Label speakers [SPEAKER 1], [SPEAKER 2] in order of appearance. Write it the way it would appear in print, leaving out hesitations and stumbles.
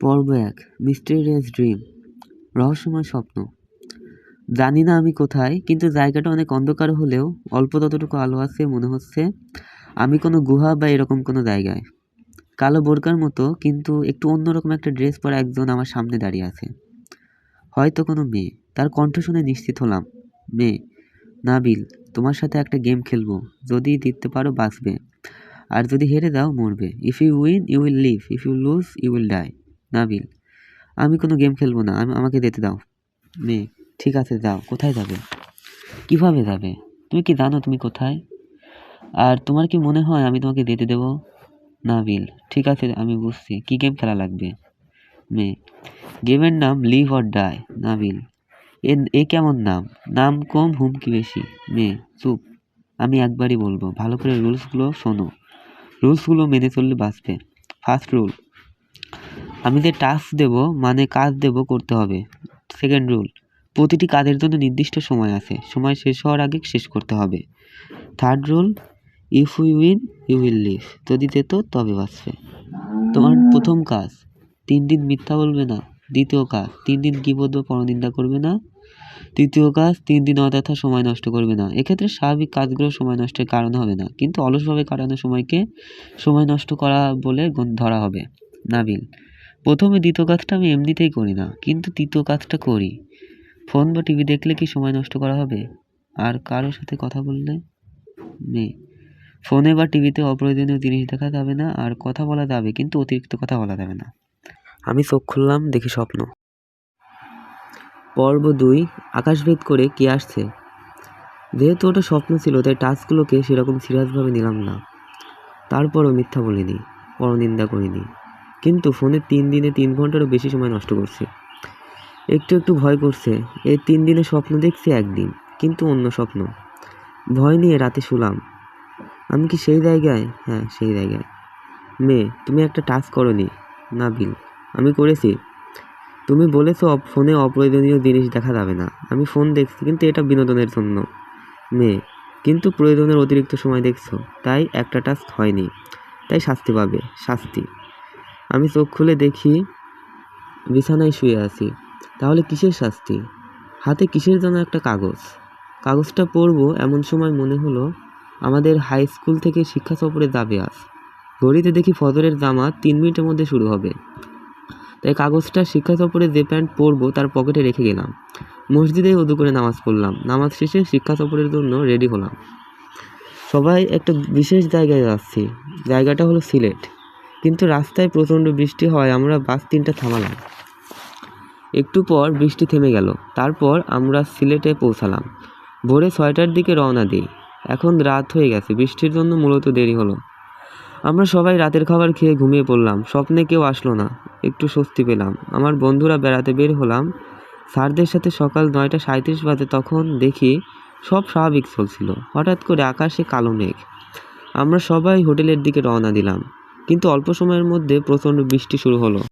[SPEAKER 1] পর্ব ১ mysterious dream রহস্যময় স্বপ্ন। জানি না আমি কোথায়, কিন্তু জায়গাটা অনেক অন্ধকার হলেও অল্প ততটুকু আলো আছে। মনে হচ্ছে আমি কোনো গুহা বা এরকম কোনো জায়গায়। কালো বোরকার মতো কিন্তু একটু অন্যরকম একটা ড্রেস পরা একজন আমার সামনে দাঁড়িয়ে আছে। হয়তো কোনো মেয়ে। তার কণ্ঠ শুনে নিশ্চিত হলাম। মেয়ে। নাবিল, তোমার সাথে একটা গেম খেলবো। যদি জিততে পারো বাঁচবে, আর যদি হেরে যাও মরবে। If you win you will live, if you lose you will die. Nabil, আমি কোনো গেম খেলবো না, আমাকে যেতে দাও। মেয়ে, ঠিক আছে যাও। কোথায় যাবে? কিভাবে যাবে? তুমি কি জানো তুমি কোথায়? আর তোমার কি মনে হয় আমি তোমাকে যেতে দেবো? নাবিল, ঠিক আছে আমি বুঝছি, কি গেম খেলা লাগবে? মেয়ে, গেমের নাম লিভ অর ডাই। নাবিল, এ কেমন নাম? নাম কম হুমকি বেশি। মেয়ে, চুপ। আমি একবারই বলবো, ভালো করে রুলসগুলো শোনো। রুলসগুলো মেনে চললে বাঁচবে। ফার্স্ট রুল, আমি যে টাস্ক দেব মানে কাজ দেব করতে হবে। সেকেন্ড রুল, প্রতিটি কাজের জন্য নির্দিষ্ট সময় আছে, সময় শেষ হওয়ার আগে শেষ করতে হবে। Third rule, if you win you will live, যদি যেত তবে বাঁচবে। তোমার প্রথম কাজ, 3 দিন মিথ্যা বলবে না। দ্বিতীয় কাজ, 3 দিন গীবত বা পরনিন্দা করবে না। তৃতীয় কাজ, 3 দিন অযথা সময় নষ্ট করবে না। এক্ষেত্রে স্বাভাবিক কাজগুলো সময় নষ্টের কারণ হবে না, কিন্তু অলসভাবে কাটানো সময়কে সময় নষ্ট করা বলে ধরা হবে। নাবিল, প্রথমে দ্বিতীয় কাজটা আমি এমনিতেই করি না, কিন্তু তৃতীয় কাজটা করি। ফোন বা টিভি দেখলে কি সময় নষ্ট করা হবে? আর কারোর সাথে কথা বললে? নেই। ফোনে বা টিভিতে অপ্রয়োজনীয় জিনিস দেখা যাবে না, আর কথা বলা যাবে কিন্তু অতিরিক্ত কথা বলা যাবে না। আমি চোখ খুললাম, দেখি স্বপ্ন। পর্ব ২ আকাশভেদ করে কে আসছে। যেহেতু ওটা স্বপ্ন ছিল, তাই টাস্কগুলোকে সেরকম সিরিয়াসভাবে নিলাম না। তারপরও মিথ্যা বলিনি, পরনিন্দা করিনি, কিন্তু ফোনে 3 দিনে 3 ঘন্টারও বেশি সময় নষ্ট করছি। একটু একটু ভয় করছে। এই 3 দিনে স্বপ্ন দেখছি একদিন, কিন্তু অন্য স্বপ্ন। ভয় নিয়ে রাতে শুলাম। আমি কি সেই জায়গায়? হ্যাঁ, সেই জায়গায়। মেয়ে, তুমি একটা টাস্ক করোনি। নাবিল, আমি করেছি। তুমি বলেছো ফোনে অপ্রয়োজনীয় জিনিস দেখা যাবে না। আমি ফোন দেখছি, কিন্তু এটা বিনোদনের জন্য। মেয়ে, কিন্তু প্রয়োজনের অতিরিক্ত সময় দেখছো, তাই একটা টাস্ক হয়নি, তাই শাস্তি পাবে। শাস্তি, আমি চোখ খুলে দেখি বিছানায় শুয়ে আছি। তাহলে কিসের শাস্তি? হাতে কিসের যেন একটা কাগজ। কাগজটা পড়বো এমন সময় মনে হলো আমাদের হাই স্কুল থেকে শিক্ষা সফরে যাবে আজ। ঘড়িতে দেখি ফজরের জামাত 3 মিনিটের মধ্যে শুরু হবে। তাই কাগজটা শিক্ষা সফরে যে প্যান্ট পরবো তার পকেটে রেখে গেলাম। মসজিদে উদু করে নামাজ পড়লাম। নামাজ শেষে শিক্ষা সফরের জন্য রেডি হলাম। সবাই একটা বিশেষ জায়গায় যাচ্ছি। জায়গাটা হলো সিলেট, কিন্তু রাস্তায় প্রচণ্ড বৃষ্টি হয়। আমরা বাস 3টা থামালাম। একটু পর বৃষ্টি থেমে গেল। তারপর আমরা সিলেটে পৌঁছালাম। ভোরে 6টার দিকে রওনা দিই। এখন রাত হয়ে গেছে, বৃষ্টির জন্য মূলত দেরি হলো। আমরা সবাই রাতের খাবার খেয়ে ঘুমিয়ে পড়লাম। স্বপ্নে কেউ আসলো না, একটু স্বস্তি পেলাম। আমার বন্ধুরা বেড়াতে বের হলাম স্যারদের সাথে। সকাল 9:37 বাজে। তখন দেখি সব স্বাভাবিক চলছিল। হঠাৎ করে আকাশে কালো মেঘ। আমরা সবাই হোটেলের দিকে রওনা দিলাম, কিন্তু অল্প সময়ের মধ্যে প্রচণ্ড বৃষ্টি শুরু হলো।